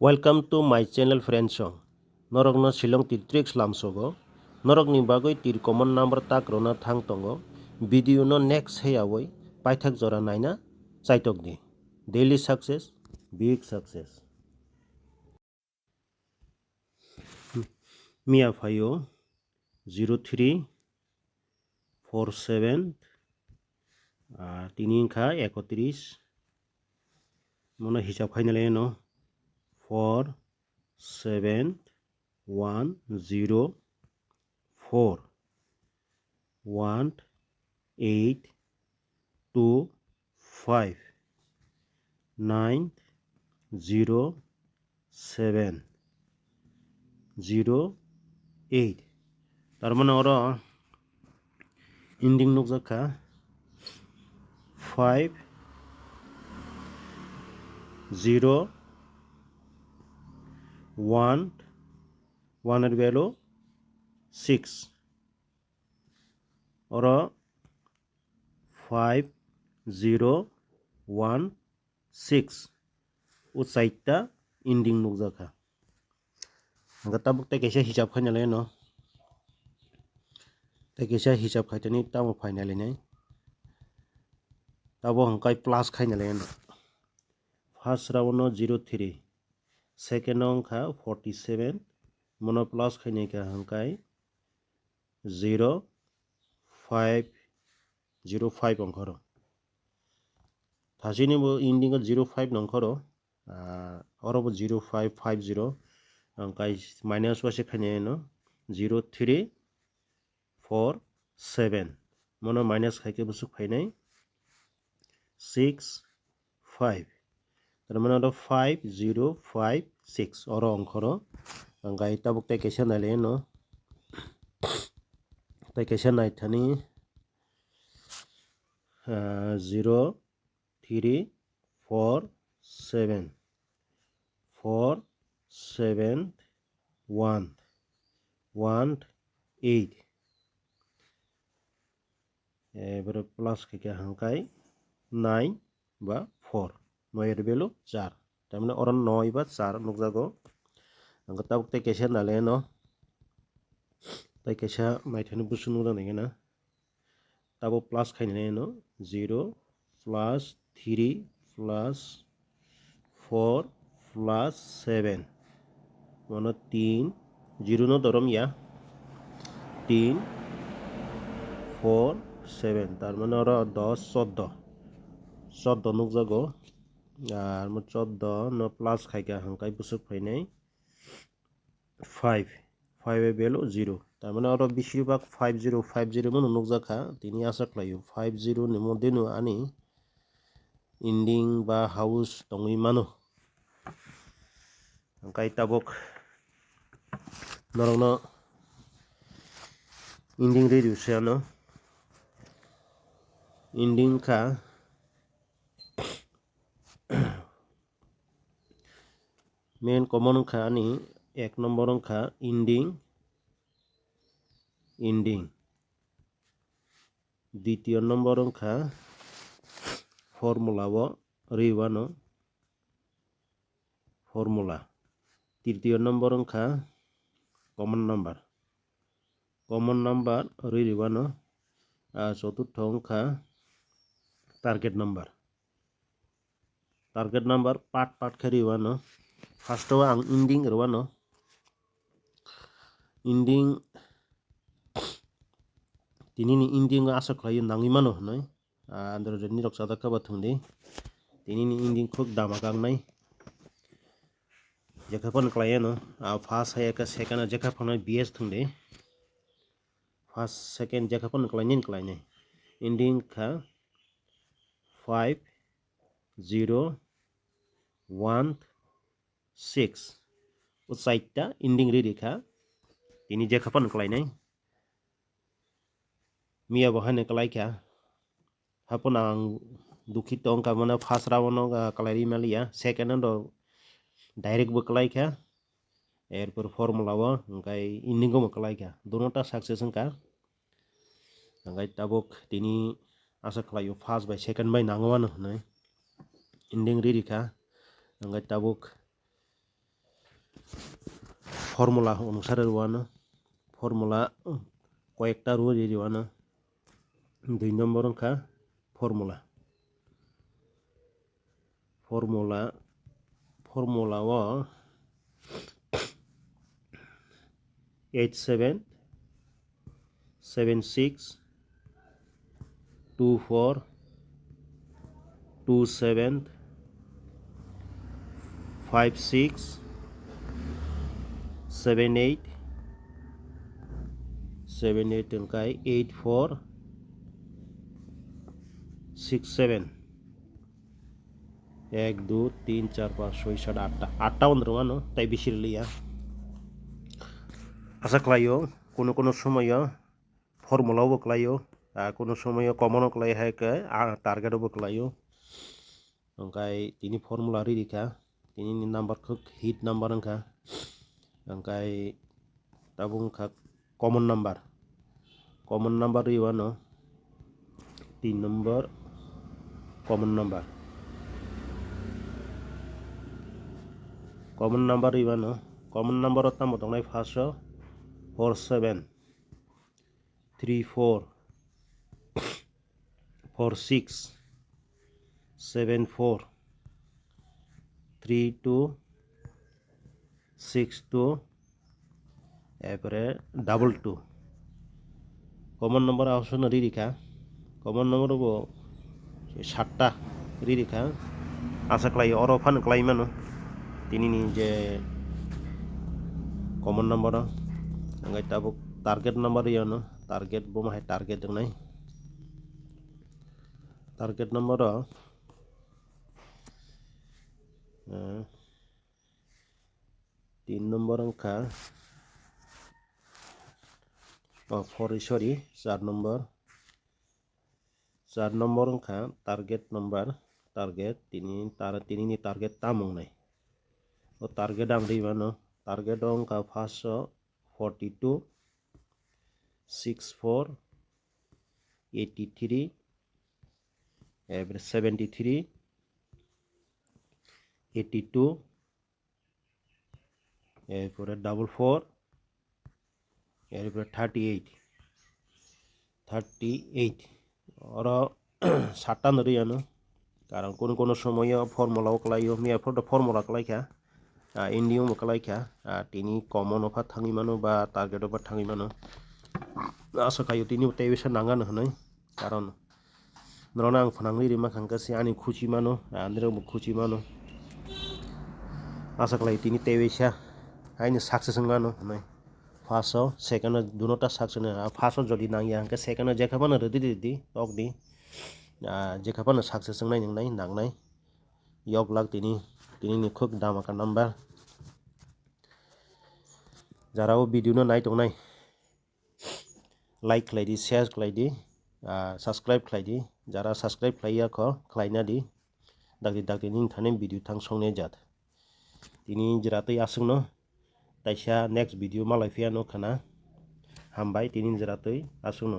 Welcome to my channel friends song. Norok no silong tir tricks lamsogo. Norok ni bagoi tir common number tak rona thang tongo. Video no next hey away. Paithak jora naina chaitok di. Daily success, big success. Mia phayo 0347 tini kha 31 mono hisab khainale no 47104 1825 907 08 তার মানে ওরা ending nukjaka 5 0 1 1 এর value 6 ওরা 5 0 1 6 ও চাইটা ending nukjaka tabuk ta kaisa hisab khainale no ta kaisa hisab khaitani tamu finally nai tabo hangkai plus khainale no first round no 03 second angka 47 mono plus khainai ka hangkai 0505 angkoro thasini bo ending 05 nangkoro orobo 0550 angkai minus wase khainai no 0347 mono minus khaike busuk phainai 65 tar mane oro 5056 oro angkoro angkai tabuk tai kaisa naile no tai kaisa naithani 0347 471 18 এবারে plus থেকে হাঙ্কাই 9 বা 4 9 এর value 4 তার মানে ওরা 9 বা 4 নুকজাগো আঙ্কা তাবুক তাই কেসা নালে ন তাই কেসা নাইথানি বুসু নুরা নাকি না তাবো প্লাস খাইনে ন 0 প্লাস 3 প্লাস 4 প্লাস 7 মানে 3 0 no ধরম ইয়া 3 4 7 তার মানে ওরা 10 14 নুকজাগো আর 14 no প্লাস খাইকা হাঙ্কাই বুসুক ফাইনাই 5 এর ভ্যালু 0 তার মানে ওরা বেশিরভাগ 5050 মন নুকজাখা তিনি আশা খাইও 50 ni মধ্যে নু আনি ইন্ডিং বা হাউস টঙ্গি মানো হাঙ্কাই তাবক নরং no ending reduce ano ending ka main common kha ani 1 number kha ending দ্বিতীয় নম্বর kha formula bo riwano formula তৃতীয় নম্বর kha common number riwano চতুর্থ kha target number part kha riwano first of ang ending riwano ending tinini ending asa khlayo nangi mano hnai andro ni rok sada ka bathungdi tinini ending khuk damakang nai jekhapan klaye no first hai ka second jekhapan bs thungde first second jekhapan klainai ending kha 5 0 1 6 ও চাইটা ending ready kha tini jekhapan klainai Mia bahane kalai kya hapon ang dukhito ang kamana first round no kalai malia second no direct bo kalai kya এরপর formula bo ngai ending mo kalai kya donota success ka ngai tabok tini asa khlaio first by second by nangwan hnai ending ready ka ngai tabok formula অনুসারে রুয়ানো formula কয়েকটা রুয়া দিয়ে রুয়ানো 2 নম্বর অঙ্কা formula ও 87 অঙ্কায় 8467 1 2 3 4 5 6 7 8টা অনুরমানো তাই বেশি লিয়া আশা খালাयो কোনো সময় ফর্মুলাও খালাयो কোনো সময় কমন খালাই হায়কে টার্গেটও খালাयो ओंखाय तिनी फर्मुला रिखा तिनी नाम्बारखौ हिट नाम्बार ओंखा ओंखाय ताबो ओंखा कमन नाम्बार रिवानो 3 नम्बर कमन नाम्बार रिवानो कमन नाम्बार तामो दंनाय फार्स्ट 47 34 46 74 32 62 এরপরে 22 কমন নম্বর অপশন রিখা কমন নম্বর 7টা রিখা আশা খালাयो অর ফান খালাই মানো তিনি যে কমন নম্বর ओंखाय ताबो टार्गेट नम्बर यानो टार्गेट बोमाहाय टार्गेट दंनाय टार्गेट नम्बर 3 नम्बर अंका 4 नम्बर अंका टार्गेट नम्बर टार्गेट तिनी टार्गेट तामंगनाय ओ टार्गेट आं रिबानो टार्गेट अंका फार्स्ट 42 64 83 एवरे 73 82 एरपरे 44 एरपरे 38 और 7टा नरियानो कारण कोनो समय फर्मुलाও खालायो मियाफोर फर्मुला खालायखा इन्डियम खालायखा तिनी कमन अफा थाङि मानो बा टार्गेट अफा थाङि मानो आशा खायो तिनी टेबिसा नांगानो हनै कारण नरना आं फनांनि रिमा खांगासि आनि खुचि मानो आंद्रबो खुचि मानो आशा खालायो तिनी टेबिसा आइनो सक्सेस मानो हनै फार्स्ट सेकेंड दुनोटा सक्सेस फार्स्ट जदि नांगिया हांके सेकेंड जेखाबानो रेडी तकदी जेखाबानो सक्सेस नांनाय यक लाख तिनी खुब दामाका नाम्बार जाराও ভিডিও नाय दंनाय लाइक खालायदि शेयर खालायदि साबस्क्राइब खालायदि जारा साबस्क्राइब खालायाखो खालायना दि दागि निं थाने भिडियो थां संने जात तिनी जरातै आसंनो ताइसा नेक्स्ट भिडियो मालायफियानो खाना हामबाय तिनी जरातै आसंनो